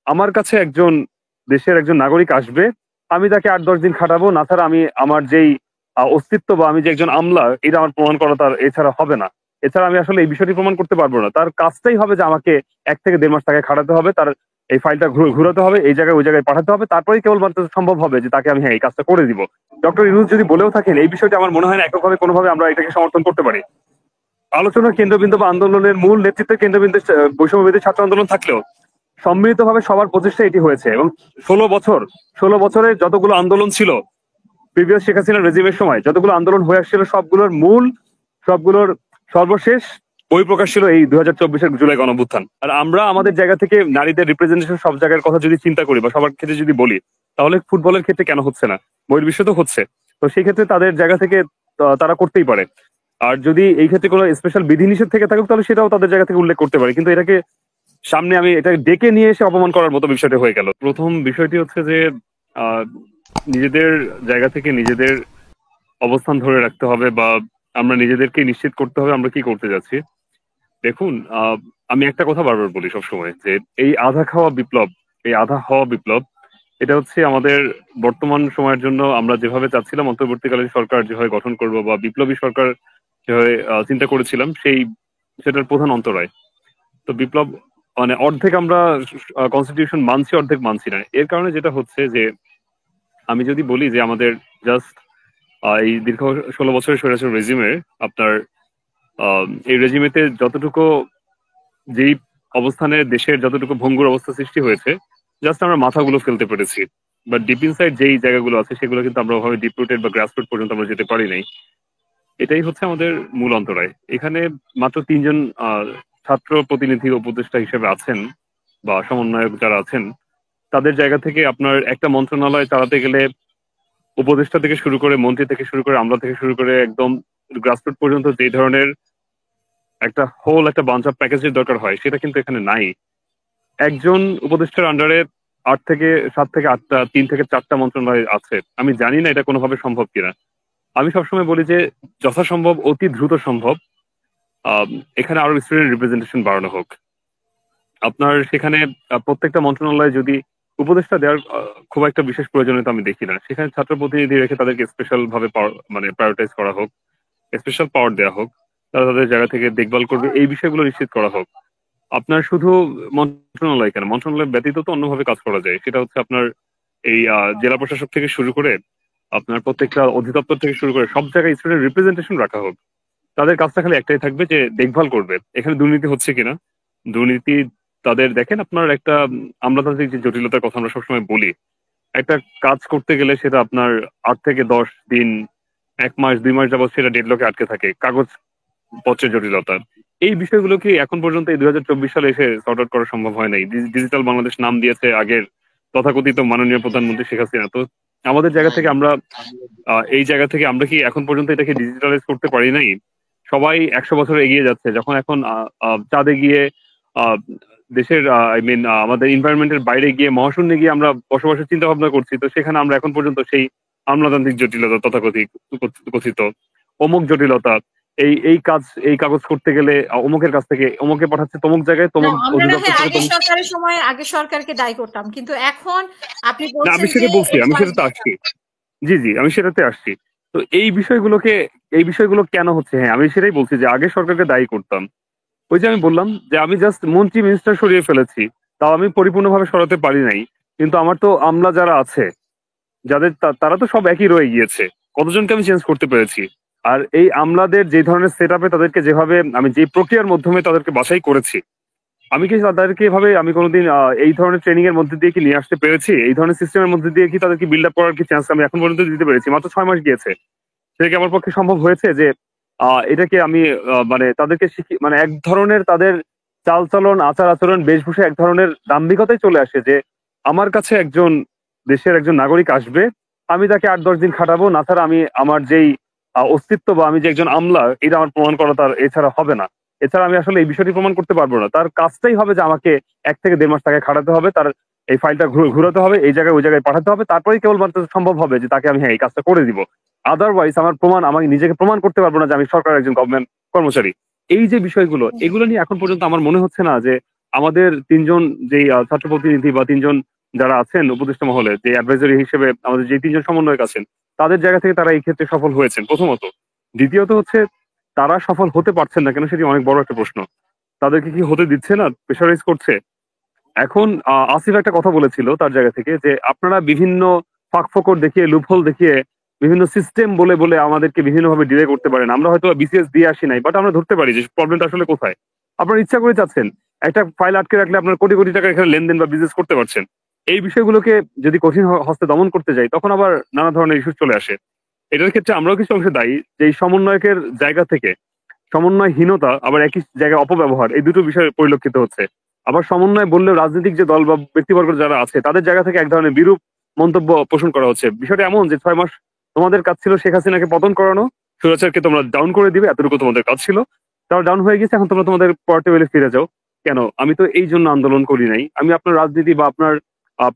আমার কাছে একজন দেশের একজন নাগরিক আসবে, আমি তাকে ৮-১০ দিন খাটাবো, না ছাড়া আমি আমার যেই অস্তিত্ব বা আমি যে একজন আমলা এটা আমার প্রমাণ করা তার এছাড়া হবে না। এছাড়া আমি আসলে এই বিষয়টি প্রমাণ করতে পারবো না। তার কাজটাই হবে যে আমাকে ১ থেকে ১.৫ মাস তাকে খাটাতে হবে, তার এই ফাইলটা ঘুরাতে হবে, এই জায়গায় ওই জায়গায় পাঠাতে হবে, তারপরেই কেবলমাত্র সম্ভব হবে যে তাকে আমি এই কাজটা করে দিব। ডক্টর ইউনূস যদি বলেও থাকেন, এই বিষয়টি আমার মনে হয় না এককভাবে কোনোভাবে আমরা এটাকে সমর্থন করতে পারি। আলোচনার কেন্দ্রবিন্দু বা আন্দোলনের মূল নেতৃত্বের কেন্দ্রবিন্দু বৈষম্যবিরোধী ছাত্র আন্দোলন থাকলেও সম্মিলিতভাবে সবার প্রচেষ্টা এটি হয়েছে এবং ১৬ বছরে যতগুলো আন্দোলন ছিল প্রিভিয়াস শেখ হাসিনার রেজিমের সময়, যতগুলো আন্দোলন হয়ে আসছিল, সবগুলোর সর্বশেষ বহিঃপ্রকাশ ছিল এই ২০২৪-এর জুলাই গণঅভ্যুত্থান। আর আমরা আমাদের জায়গা থেকে নারীদের রিপ্রেজেন্টেশন সব জায়গার কথা যদি চিন্তা করি বা সবার ক্ষেত্রে যদি বলি, তাহলে ফুটবলের ক্ষেত্রে কেন হচ্ছে না? বহির্বিশ্বে তো হচ্ছে। তো সেই ক্ষেত্রে তাদের জায়গা থেকে তারা করতেই পারে। আর যদি এই ক্ষেত্রে কোনো স্পেশাল বিধিনিষেধ থেকে থাকুক, তাহলে সেটাও তাদের জায়গা থেকে উল্লেখ করতে পারে। কিন্তু এটাকে সামনে আমি এটাকে ডেকে নিয়ে এসে অপমান করার মতো বিষয়টা হয়ে গেল। প্রথম বিষয়টি হচ্ছে যে নিজেদের জায়গা থেকে নিজেদের অবস্থান ধরে রাখতে হবে বা আমরা নিজেদেরকে নিশ্চিত করতে হবে আমরা কি করতে যাচ্ছি। দেখুন, আমি একটা কথা বারবার বলি সবসময় যে এই আধা হওয়া বিপ্লব এটা হচ্ছে আমাদের বর্তমান সময়ের জন্য আমরা যেভাবে চাচ্ছিলাম অন্তর্বর্তীকালীন সরকার যেভাবে গঠন করবো বা বিপ্লবী সরকার যেভাবে চিন্তা করেছিলাম সেটার প্রধান অন্তরায়। তো বিপ্লব মানে অর্ধেক আমরা কনস্টিটিউশন মানছি, অর্ধেক মানছি না। এর কারণে যেটা হচ্ছে যে আমি যদি বলি যে আমাদের জাস্ট এই দীর্ঘ ১৬ বছরের স্বৈরাচার রেজিমের আপনার এই রেজিমেতে যতটুকু যেই অবস্থানে দেশের যতটুকু ভঙ্গুর অবস্থা সৃষ্টি হয়েছে, জাস্ট আমরা মাথাগুলো ফেলতে পেরেছি। বাট ডিপ ইনসাইড যেই জায়গাগুলো আছে সেগুলো কিন্তু আমরা ওভাবে ডিপ রুটেড বা গ্রাস রুট পর্যন্ত আমরা যেতে পারি নাই। এটাই হচ্ছে আমাদের মূল অন্তরায়। এখানে মাত্র ৩ জন ছাত্র প্রতিনিধি উপদেষ্টা হিসেবে আছেন বা সমন্বয়ক যারা আছেন, তাদের জায়গা থেকে আপনার একটা মন্ত্রণালয় চালাতে গেলে উপদেষ্টা থেকে শুরু করে, মন্ত্রী থেকে শুরু করে, আমলা থেকে শুরু করে একদম গ্রাসরুট পর্যন্ত যে ধরনের একটা বাঞ্চ অফ প্যাকেজের দরকার হয় সেটা কিন্তু এখানে নাই। একজন উপদেষ্টার আন্ডারে ৭ থেকে ৮টা, ৩ থেকে ৪টা মন্ত্রণালয় আছে। আমি জানি না এটা কোনোভাবে সম্ভব কিনা। আমি সবসময় বলি যে যথাসম্ভব অতি দ্রুত সম্ভব এখানে আরো স্টুডেন্ট রিপ্রেজেন্টেশন বাড়ানো হোক। আপনার সেখানে প্রত্যেকটা মন্ত্রণালয়ে যদি উপদেষ্টা দেওয়ার খুব একটা বিশেষ প্রয়োজনীয়তা আমি দেখি না। সেখানে ছাত্র প্রতিনিধি রেখে তাদেরকে স্পেশাল ভাবে মানে প্রায়োরিটাইজ করা হোক, স্পেশাল পাওয়ার দেওয়া হোক, তারা তাদের জায়গা থেকে দেখভাল করবে, এই বিষয়গুলো নিশ্চিত করা হোক। আপনার শুধু মন্ত্রণালয় কেন, মন্ত্রণালয় ব্যতীত তো অন্যভাবে কাজ করা যায়। সেটা হচ্ছে আপনার এই জেলা প্রশাসক থেকে শুরু করে আপনার প্রত্যেকটা অধিদপ্তর থেকে শুরু করে সব জায়গায় স্টুডেন্ট রিপ্রেজেন্টেশন রাখা হোক। তাদের কাজটা খালি একটাই থাকবে যে দেখভাল করবে এখানে দুর্নীতি হচ্ছে কিনা। দুর্নীতি তাদের দেখেন আপনার একটা আমলাতান্ত্রিক যে জটিলতার কথা আমরা সবসময় বলি, একটা কাজ করতে গেলে সেটা আপনার ৮ থেকে ১০ দিন, ১ মাস ২ মাস যাবত সেটা ডেডলকে আটকে থাকে, কাগজ পত্রের জটিলতা। এই বিষয়গুলো কি এখন পর্যন্ত এই ২০২৪ সালে এসে সর্ট আউট করা সম্ভব হয় নাই। ডিজিটাল বাংলাদেশ নাম দিয়েছে আগের তথাকথিত মাননীয় প্রধানমন্ত্রী শেখ হাসিনা। তো আমাদের জায়গা থেকে আমরা এই জায়গা থেকে আমরা কি এখন পর্যন্ত এটাকে ডিজিটালাইজ করতে পারি নাই? সবাই ১০০ বছর এগিয়ে যাচ্ছে, যখন এখন চাঁদে গিয়ে দেশের আমাদের এনভায়রনমেন্টের বাইরে গিয়ে মহাশূন্যে গিয়ে আমরা বসবাসের চিন্তা ভাবনা করছি, তো সেখানে আমরা এখন পর্যন্ত সেই আমলাতান্ত্রিক জটিলতা কথিত অমুক জটিলতা, এই কাগজ করতে গেলে অমুকের কাছ থেকে অমুকে পাঠাচ্ছে তমুক জায়গায়, তমুক আগে সরকারকে দায়ী করতাম, কিন্তু এখন আপনি আমি সেটা বলছি, আমি সেটাতে আসছি। জি, আমি সেটাতে আসছি। তো এই বিষয়গুলো কেন হচ্ছে? হ্যাঁ, আমি সেটাই বলছি যে আগে সরকারকে দায়ী করতাম। ওই যে আমি বললাম যে আমি জাস্ট মন্ত্রী মিনিস্টার সরিয়ে ফেলেছি, তাও আমি পরিপূর্ণভাবে সরাতে পারি নাই। কিন্তু আমার তো আমলা যারা আছে, যাদের তারা তো সব একই রয়ে গিয়েছে, কতজনকে আমি চেঞ্জ করতে পেরেছি। আর এই আমলাদের যে ধরনের সেট আপে তাদেরকে যেভাবে আমি যে প্রক্রিয়ার মাধ্যমে তাদেরকে বাছাই করেছি, আমি কি তাদেরকে এভাবে আমি কোনোদিন এই ধরনের ট্রেনিং এর মধ্যে দিয়ে কি নিয়ে আসতে পেরেছি? এই ধরনের সিস্টেমের মধ্যে দিয়ে কি তাদেরকে বিল্ড আপ করার কি চান্স আমি এখন পর্যন্ত দিতে পেরেছি? মাত্র ৬ মাস গিয়েছে। সেটা কি আমার পক্ষে সম্ভব হয়েছে যে এটাকে আমি মানে তাদেরকে মানে এক ধরনের তাদের চালচলন, আচার আচরণ, বেশভূষা এক ধরনের দাম্ভিকতায় চলে আসে যে আমার কাছে একজন দেশের একজন নাগরিক আসবে, আমি তাকে ৮-১০ দিন খাটাবো, না ছাড়া আমি আমার যেই অস্তিত্ব বা আমি যে একজন আমলা এটা আমার প্রমাণ করা তার এছাড়া হবে না। এছাড়া আমি আসলে এই বিষয়টি প্রমাণ করতে পারবো না। তার কাজটাই হবে যে আমাকে ১ থেকে ১.৫ মাস তাকে খাটাতে হবে, তার এই ফাইলটা ঘুরাতে হবে, এই জায়গায় ওই জায়গায় পাঠাতে হবে, তারপরেই কেবলমাত্র সম্ভব হবে যে তাকে আমি এই কাজটা করে দিব। আদারওয়াইজ আমাকে নিজেকে প্রমাণ করতে পারবো না যে আমি সরকারের একজন গভর্নমেন্ট কর্মচারী। এই যে বিষয়গুলো, এগুলো নিয়ে এখন পর্যন্ত আমার মনে হচ্ছে না যে আমাদের তিনজন যে ছাত্র প্রতিনিধি বা তিনজন যারা আছেন উপদেষ্টা মহলে, যে অ্যাডভাইজারি হিসেবে আমাদের যে তিনজন সমন্বয়ক আছেন, তাদের জায়গা থেকে তারা এই ক্ষেত্রে সফল হয়েছেন প্রথমত। দ্বিতীয়ত হচ্ছে তারা সফল হতে পারছেন না কেন, সেটি অনেক বড় একটা প্রশ্ন। তাদেরকে কি হতে দিচ্ছে না, প্রেশারাইজ করছে। এখন আসিফ একটা কথা বলেছিল তার জায়গা থেকে, যে আপনারা বিভিন্ন ফাঁকফোকর দেখিয়ে, লুপহোল দেখিয়ে, বিভিন্ন সিস্টেম বলে বলে আমাদেরকে বিভিন্নভাবে ডিলে করতে পারেন। আমরা হয়তো বিসিএস দিয়ে আসি নাই, বাট আমরা ধরতে পারি যে প্রবলেমটা আসলে কোথায়। আপনারা ইচ্ছা করে চাচ্ছেন একটা ফাইল আটকে রাখলে আপনার কোটি কোটি টাকা এখানে লেনদেন বা বিজনেস করতে পারছেন। এই বিষয়গুলোকে যদি কঠিন হস্তে দমন করতে যাই, তখন আবার নানা ধরনের ইস্যু চলে আসে। এটার ক্ষেত্রে আমরাও কিছু অংশে দায়ী, যে এই সমন্বয়কের জায়গা থেকে সমন্বয়হীনতা আবার একই জায়গায় অপব্যবহার, এই দুটো বিষয় পরিলক্ষিত হচ্ছে। আবার সমন্বয় বললেও রাজনৈতিক যে দল বা ব্যক্তিবর্গ যারা আছে তাদের জায়গা থেকে এক ধরনের বিরূপ মন্তব্য পোষণ করা হচ্ছে। বিষয়টা এমন যে 6 মাস তোমাদের কাজ ছিল শেখ হাসিনাকে পতন করানো, সুরাচারকে তোমরা ডাউন করে দিবে, এতটুকু তোমাদের কাজ ছিল। তারা ডাউন হয়ে গেছে, এখন তোমরা তোমাদের পোর্টেবলে ফিরে যাও। কেন? আমি তো এই জন্য আন্দোলন করি নাই, আমি আপনার রাজনীতি বা আপনার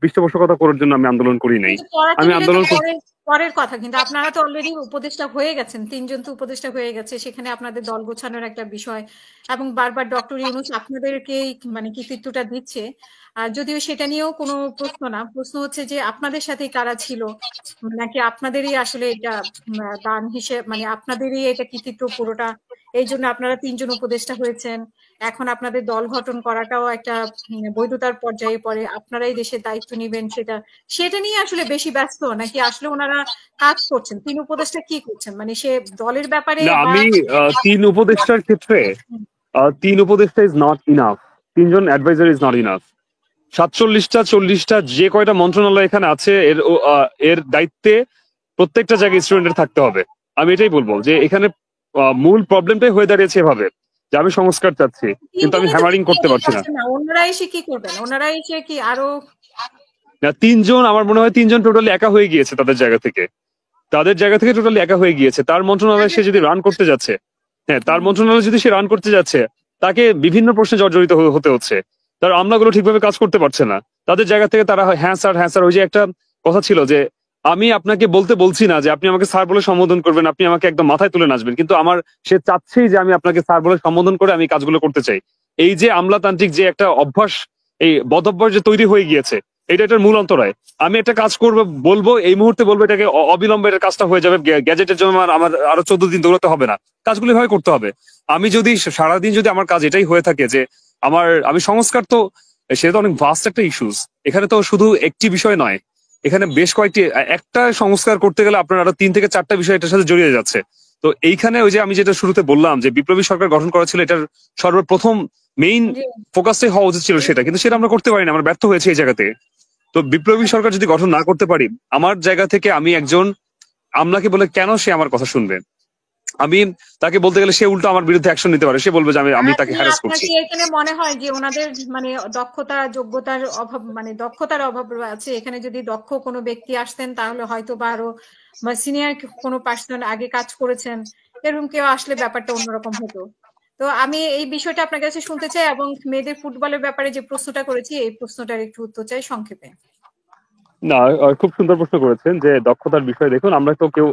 পৃষ্ঠপোষকতা করার জন্য আমি আন্দোলন করি নাই। আমি আন্দোলন পরের কথা, কিন্তু আপনারা তো অলরেডি উপদেষ্টা হয়ে গেছেন, তিনজন তো উপদেষ্টা হয়ে গেছে, সেখানে আপনাদের দল গোছানোর একটা বিষয়, এবং বারবার ডক্টর ইউনূস আপনাদেরকে মানে কৃতিত্বটা দিচ্ছে। আর যদিও সেটা নিয়েও কোনো প্রশ্ন না, প্রশ্ন হচ্ছে যে আপনাদের সাথে কারা ছিল, নাকি আপনাদেরই আসলে এটা দান হিসেবে, মানে আপনাদেরই এটা কৃতিত্ব পুরোটা, এই জন্য আপনারা তিনজন উপদেষ্টা হয়েছেন। এখন আপনাদের দল গঠন করাটাও একটা বৈধতার পর্যায়ে পড়ে, আপনারাই দেশের দায়িত্ব নিবেন, সেটা নিয়ে আসলে বেশি ব্যস্ত, নাকি আসলে ওনারা কাজ করছেন? তিন উপদেষ্টা কি করছেন, মানে সে দলের ব্যাপারে? আমি তিন উপদেষ্টার ক্ষেত্রে তিন উপদেষ্টা ইজ নট ইনাফ, তিনজন অ্যাডভাইজার ইজ নট ইনাফ। 47টা 40টা যে কয়টা মন্ত্রণালয় এখানে আছে, এর দায়িত্বে প্রত্যেকটা জায়গায় স্টুডেন্টের থাকতে হবে। আমি এটাই বলবো যে এখানে মূল প্রবলেমটাই হয়ে দাঁড়িয়েছে এভাবে, যে আমি সংস্কার চাচ্ছি কিন্তু আমি হ্যামারিং করতে পারছি না। ওনারা এসে কি করবেন? ওনারা এসে কি আরো না, তিনজন আমার মনে হয় তিনজন টোটালি একা হয়ে গিয়েছে তাদের জায়গা থেকে, টোটালি একা হয়ে গিয়েছে। তার মন্ত্রণালয় সে যদি রান করতে যাচ্ছে, হ্যাঁ তার মন্ত্রণালয় যদি সে রান করতে যাচ্ছে, তাকে বিভিন্ন প্রশ্নে জর্জরিত হতে হচ্ছে। তার আমলাগুলো ঠিকভাবে কাজ করতে পারছে না। তাদের জায়গা থেকে তারা হ্যাঁ স্যার, ওই যে একটা কথা ছিল যে আমি আপনাকে বলছি না যে আপনি আমাকে স্যার বলে সম্বোধন করবেন, আপনি আমাকে একদম মাথায় তুলে নাচবেন, কিন্তু আমার সে চাচ্ছেই যে আমি আপনাকে স্যার বলে সম্বোধন করে আমি কাজগুলো করতে চাই। এই যে আমলাতান্ত্রিক যে একটা অভ্যাস, এই বদভ্যাস যে তৈরি হয়ে গিয়েছে, এটা এটার মূল অন্তরায়। আমি একটা কাজ করবো, বলবো এই মুহূর্তে, বলবো এটাকে অবিলম্বে এটার কাজটা হয়ে যাবে, গ্যাজেটের জন্য আমার আরো 14 দিন দৌড়াতে হবে না, কাজগুলো এভাবে করতে হবে। আমি যদি সারাদিন যদি আমার কাজ এটাই হয়ে থাকে যে আমি সংস্কার, তো সেটা তো অনেক ভাস্ট একটা ইস্যুস। এখানে তো শুধু একটি বিষয় নয়, এখানে বেশ কয়েকটি, একটা সংস্কার করতে গেলে আপনার আরো 3 থেকে 4টা বিষয় এটার সাথে জড়িয়ে যাচ্ছে। তো এইখানে ওই যে আমি যেটা শুরুতে বললাম যে বিপ্লবী সরকার গঠন করা ছিল, এটার সর্বপ্রথম মেইন ফোকাসটাই হওয়া উচিত ছিল সেটা, কিন্তু সেটা আমরা করতে পারি না, আমরা ব্যর্থ হয়েছি এই জায়গাতে। তো বিপ্লবী সরকার যদি গঠন না করতে পারি, আমার জায়গা থেকে আমি একজন আমলাকে বলে কেন সে আমার কথা শুনবে? আমি তাকে বলতে গেলে সে উল্টো আমার বিরুদ্ধে অ্যাকশন নিতে পারে, সে বলবে যে আমি তাকে হ্যারাস করছি। এখানে মনে হয় যে ওনাদের মানে যোগ্যতার অভাব, মানে দক্ষতার অভাব আছে এখানে। যদি দক্ষ কোনো ব্যক্তি আসতেন তাহলে হয়তো বা আরো সিনিয়র কোনো পার্সন আগে কাজ করেছেন, এরকম কেউ আসলে ব্যাপারটা অন্যরকম হতো। তো আমি এই বিষয়টা আপনার কাছে শুনতে চাই, এবং মেয়েদের ফুটবলের ব্যাপারে যে প্রশ্নটা করেছি এই প্রশ্নটার একটু উত্তর চাই সংক্ষেপে। না, খুব সুন্দর প্রশ্ন করেছেন যে দক্ষতার বিষয়। দেখুন, আমরা তো কেউ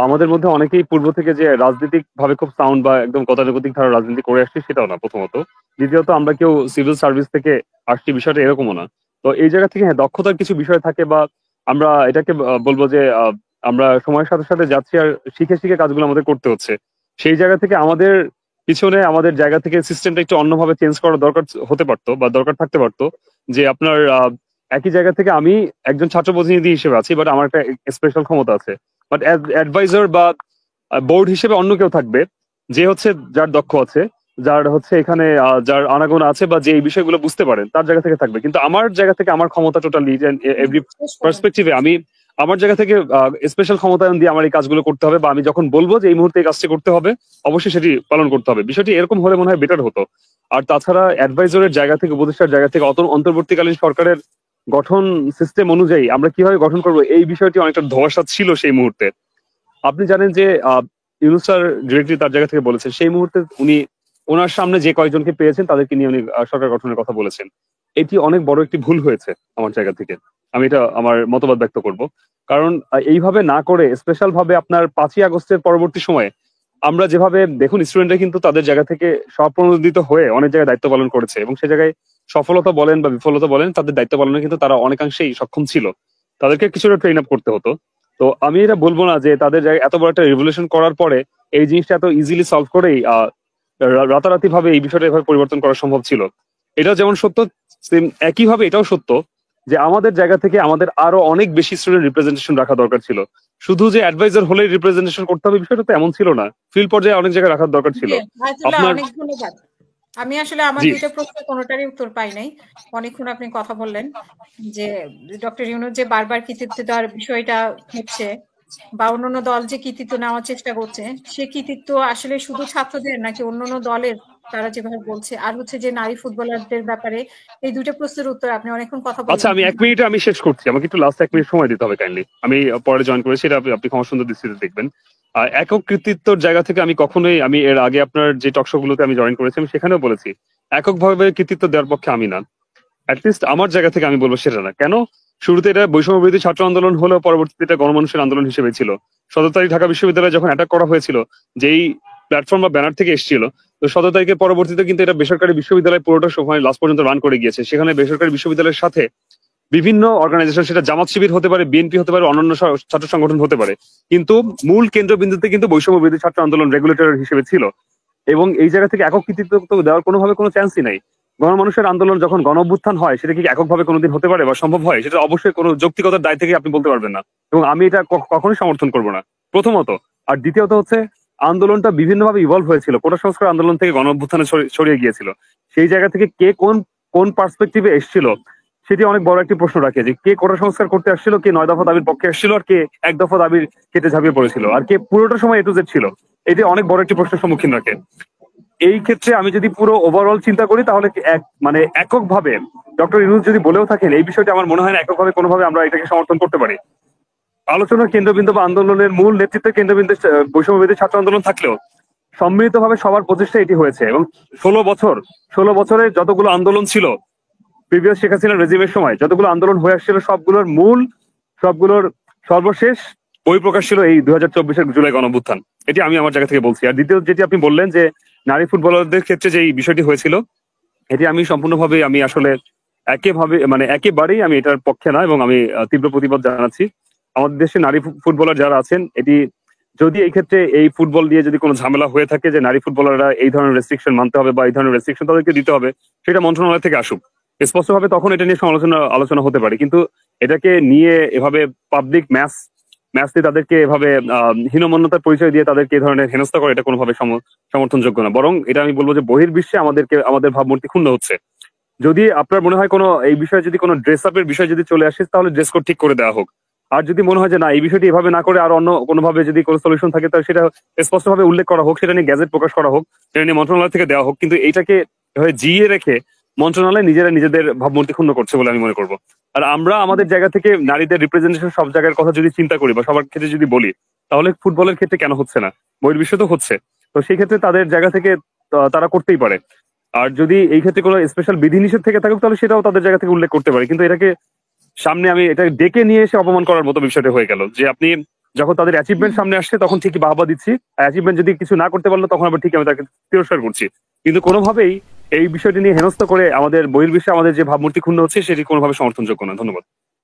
আমাদের মধ্যে অনেকেই পূর্ব থেকে যে রাজনৈতিক ভাবে খুব সাউন্ড বা একদম গতানুগতিক ধারা রাজনীতি করে আসছি সেটাও না প্রথমত। দ্বিতীয়ত আমরা কেউ সিভিল সার্ভিস থেকে আসছি, বিষয়টা এরকমও না। তো এই জায়গা থেকে হ্যাঁ দক্ষতার কিছু বিষয় থাকে, বা আমরা এটাকে বলবো যে আমরা সময়ের সাথে সাথে যাচ্ছি আর শিখে শিখে কাজগুলো আমাদের করতে হচ্ছে। সেই জায়গা থেকে আমাদের পিছনে আমাদের জায়গা থেকে সিস্টেমটা একটু অন্যভাবে চেঞ্জ করার দরকার হতে পারতো বা দরকার থাকতে পারতো। যে আপনার একই জায়গা থেকে আমি একজন ছাত্র প্রতিনিধি হিসেবে আছি, বাট আমার একটা স্পেশাল ক্ষমতা আছে, বাট অ্যাডভাইজার বা বোর্ড হিসেবে অন্য কেউ থাকবে, যে হচ্ছে যার দক্ষ আছে, যার হচ্ছে এখানে যার আনাগোনা আছে, বা যে এই বিষয়গুলো বুঝতে পারেন, তার জায়গা থেকে থাকবে। কিন্তু আমার জায়গা থেকে আমার ক্ষমতা টোটালি এভরি পার্সপেক্টিভে আমি আমার জায়গা থেকে স্পেশাল ক্ষমতায়ন দিয়ে আমার এই কাজগুলো করতে হবে, বা আমি যখন বলবো যে এই মুহূর্তে এই কাজটি করতে হবে, অবশ্যই সেটি পালন করতে হবে। বিষয়টি এরকম হলে মনে হয় বেটার হতো। আর তাছাড়া অ্যাডভাইজারের জায়গা থেকে, উপদেষ্টার জায়গা থেকে অন্তর্বর্তীকালীন সরকারের গঠন সিস্টেম অনুযায়ী আমরা কিভাবে গঠন করব, এই বিষয়টি অনেকটা ধোঁয়াশা ছিল সেই মুহূর্তে। আপনি জানেন যে ইউনূস স্যার ডিরেক্টলি তার জায়গা থেকে বলেছেন, সেই মুহূর্তে উনি ওনার সামনে যে কয়েকজনকে পেয়েছেন তাদেরকে নিয়ে উনি সরকার গঠনের কথা বলেছেন। এটি অনেক বড় একটি ভুল হয়েছে আমার জায়গা থেকে, আমি এটা আমার মতবাদ ব্যক্ত করব। কারণ এইভাবে না করে স্পেশাল ভাবে আপনার 5ই আগস্টের পরবর্তী সময়ে আমরা যেভাবে দেখুন, স্টুডেন্টরা কিন্তু তাদের জায়গা থেকে স্বপ্রণোদিত হয়ে অনেক জায়গায় দায়িত্ব পালন করেছে, এবং সে জায়গায় সফলতা বলেন বা বিফলতা বলেন, তাদের দায়িত্ব পালনে কিন্তু তারা অনেকাংশেই সক্ষম ছিল। তাদেরকে কিছুটা ট্রেন আপ করতে হতো। তো আমি এটা বলবো না যে তাদের জায়গায় এত বড় একটা রেভলিউশন করার পরে এই জিনিসটা এত ইজিলি সলভ করেই রাতারাতি ভাবে এই বিষয়টা এভাবে পরিবর্তন করা সম্ভব ছিল। এটা যেমন সত্য, একইভাবে এটাও সত্য যে আমাদের জায়গা থেকে আমাদের আরো অনেক বেশি স্টুডেন্ট রিপ্রেজেন্টেশন রাখা দরকার ছিল। শুধু যে অ্যাডভাইজার হলে রিপ্রেজেন্টেশন করতে হবে বিষয়টা তো এমন ছিল না, ফিল্ড পর্যায়ে অনেক জায়গায় রাখার দরকার ছিল। আপনার অনেক ধন্যবাদ। আমি আসলে আমার দুইটা প্রশ্ন কোনোটারই উত্তর পাই নাই। অনেকক্ষণ আপনি কথা বললেন যে ডক্টর ইউনূস যে বারবার কৃতিত্ব দেওয়ার বিষয়টা হচ্ছে বা অন্যান্য দল যে কৃতিত্ব নেওয়ার চেষ্টা করছে, সে কৃতিত্ব আসলে শুধু ছাত্রদের নাকি অন্যান্য দলের, তারা যেভাবে বলছে। আর হচ্ছে যে নারী ফুটবলারদের ব্যাপারে এই দুইটা প্রশ্নের উত্তর আপনি অনেকক্ষণ কথা বললেন। আচ্ছা, আমি 1 মিনিটে আমি শেষ করছি, আমাকে একটু লাস্ট 1 মিনিট সময় দিতে হবে কাইন্ডলি। আমি পরে জয়েন করেছি, এটা আপনি ক্ষমা সুন্দর দৃষ্টিতে দেখবেন। একক কৃতিত্বর জায়গা থেকে আমি কখনোই, আমি এর আগে আপনার যে টকশো গুলোতে আমি জয়েন করেছি আমি সেখানেও বলেছি এককভাবে কৃতিত্ব দেওয়ার পক্ষে আমি না। অ্যাটলিস্ট আমার জায়গা থেকে আমি বলবো সেটা না। কেন? শুরুতে এটা বৈষম্য বিরোধী ছাত্র আন্দোলন হলেও পরবর্তীতে এটা গণমানুষের আন্দোলন হিসেবে ছিল। 17 তারিখ ঢাকা বিশ্ববিদ্যালয়ে যখন অ্যাটাক করা হয়েছিল, যেই প্ল্যাটফর্ম বা ব্যানার থেকে এসেছিল, তো 17 তারিখের পরবর্তীতে কিন্তু এটা বেসরকারি বিশ্ববিদ্যালয় পুরোটা সময় লাস্ট পর্যন্ত রান করে গিয়েছে। সেখানে বেসরকারি বিশ্ববিদ্যালয়ের সাথে বিভিন্ন অর্গানাইজেশন, সেটা জামাত শিবির হতে পারে, বিএনপি হতে পারে, অন্যান্য ছাত্র সংগঠন হতে পারে, কিন্তু মূল কেন্দ্রবিন্দুতে কিন্তু বৈষম্য বিরোধী ছাত্র আন্দোলন রেগুলেটর হিসেবে ছিল। এবং এই জায়গা থেকে একক কৃতিত্ব দেওয়ার কোনোভাবে কোনো চান্সই নাই। গণমানুষের আন্দোলন যখন গণ অভ্যুত্থান হয়, সেটা কি এককভাবে কোনোদিন হতে পারে বা সম্ভব হয়? সেটা অবশ্যই কোনো যৌক্তিকতার দায় থেকে আপনি বলতে পারবেন না, এবং আমি এটা কখনোই সমর্থন করবো না, প্রথমত। আর দ্বিতীয়ত হচ্ছে, আন্দোলনটা বিভিন্নভাবে ইভলভ হয়েছিল, কোটা সংস্কার আন্দোলন থেকে গণ অভ্যুত্থানে ছড়িয়ে গিয়েছিল। সেই জায়গা থেকে কে কোন পার্সপেক্টিভে এসেছিল সেটি অনেক বড় একটি প্রশ্ন রাখে, যে কে কোটা সংস্কার করতে আসছিল, কে 9 দফা দাবির পক্ষে আসছিল, আর কে 1 দফা দাবির কেটে ঝাঁপিয়ে পড়েছিল, আর কে পুরোটা সময় A to Z ছিল। এটি অনেক বড় একটি প্রশ্নের সম্মুখীন রাখে। এই ক্ষেত্রে আমি যদি পুরো ওভারঅল চিন্তা করি, তাহলে এককভাবে ডক্টর ইউনূস যদি বলেও থাকেন, এই বিষয়টা আমার মনে হয় না এককভাবে কোনোভাবে আমরা এটাকে সমর্থন করতে পারি। আলোচনার কেন্দ্রবিন্দু বা আন্দোলনের মূল নেতৃত্বের কেন্দ্রবিন্দু বৈষম্য বিরোধী ছাত্র আন্দোলন থাকলেও সম্মিলিতভাবে সবার প্রচেষ্টা এটি হয়েছে। এবং 16 বছরে যতগুলো আন্দোলন ছিল প্রিভিয়াস শেখ হাসিনার রেজিমের সময়, যতগুলো আন্দোলন হয়ে আসছিল, সবগুলোর সর্বশেষ বহিঃপ্রকাশ ছিল এই 2024-এর জুলাই গণঅভ্যুত্থান। এটি আমি আমার জায়গা থেকে বলছি। আর দ্বিতীয় যেটি আপনি বললেন যে নারী ফুটবলারদের ক্ষেত্রে যে বিষয়টি হয়েছিল, এটি আমি সম্পূর্ণভাবে, আমি আসলে একেবারেই আমি এটার পক্ষে না, এবং আমি তীব্র প্রতিবাদ জানাচ্ছি। আমাদের দেশে নারী ফুটবলার যারা আছেন, এটি যদি এই ক্ষেত্রে এই ফুটবল দিয়ে যদি কোনো ঝামেলা হয়ে থাকে যে নারী ফুটবলাররা এই ধরনের রেস্ট্রিকশন মানতে হবে বা এই ধরনের রেস্ট্রিকশন তাদেরকে দিতে হবে, সেটা মন্ত্রণালয় থেকে আসুক স্পষ্টভাবে, তখন এটা নিয়ে আলোচনা হতে পারে। কিন্তু এটাকে নিয়ে এভাবে পাবলিক ম্যাচ দিয়ে তাদেরকে এভাবে হীনমন্যতার পরিচয় দিয়ে তাদেরকে এই ধরনের হেনস্থা করে, এটা কোনোভাবে সমর্থনযোগ্য না। বরং এটা আমি বলবো যে বহির্বিশ্বে আমাদের ভাবমূর্তি ক্ষুণ্ণ হচ্ছে। যদি আপনার মনে হয় কোনো এই বিষয়ে যদি কোনো ড্রেস আপের বিষয় যদি চলে আসে, তাহলে ড্রেস কোড ঠিক করে দেওয়া হোক। আর যদি মনে হয় যে না, এই বিষয়টি এভাবে না করে আর অন্য কোনোভাবে যদি কোনো সলিউশন থাকে, তাহলে সেটা স্পষ্টভাবে উল্লেখ করা হোক, সেটা নিয়ে গ্যাজেট প্রকাশ করা হোক, সেটা নিয়ে মন্ত্রণালয় থেকে দেওয়া হোক। কিন্তু এইটাকে জিয়ে রেখে মন্ত্রণালয় নিজেদের ভাবমূর্তি ক্ষুণ্ণ করছে বলে আমি মনে করবো। আর আমরা আমাদের জায়গা থেকে নারীদের রিপ্রেজেন্টেশন সব জায়গার কথা যদি চিন্তা করি বা সবার ক্ষেত্রে যদি বলি, তাহলে ফুটবলের ক্ষেত্রে কেন হচ্ছে না? বহির্বিশ্ব তো হচ্ছে। তো সেই ক্ষেত্রে তাদের জায়গা থেকে তারা করতেই পারে। আর যদি এই ক্ষেত্রে কোনো স্পেশাল বিধিনিষেধ থেকে থাকুক, তাহলে সেটাও তাদের জায়গা থেকে উল্লেখ করতে পারে। কিন্তু এটাকে সামনে আমি এটা ডেকে নিয়ে এসে অপমান করার মতো বিষয়টা হয়ে গেল, যে আপনি যখন তাদের অ্যাচিভমেন্ট সামনে আসছে তখন ঠিকই বাহবা দিচ্ছি, অ্যাচিভমেন্ট যদি কিছু না করতে পারলো তখন আবার ঠিক আমি তাকে তিরস্কার করছি। কিন্তু কোনোভাবেই এই বিষয়টি নিয়ে হেনস্থা করে আমাদের বহির্বিশ্বে আমাদের যে ভাবমূর্তি ক্ষুণ্ণ হচ্ছে, সেটি কোনোভাবে সমর্থনযোগ্য না। ধন্যবাদ।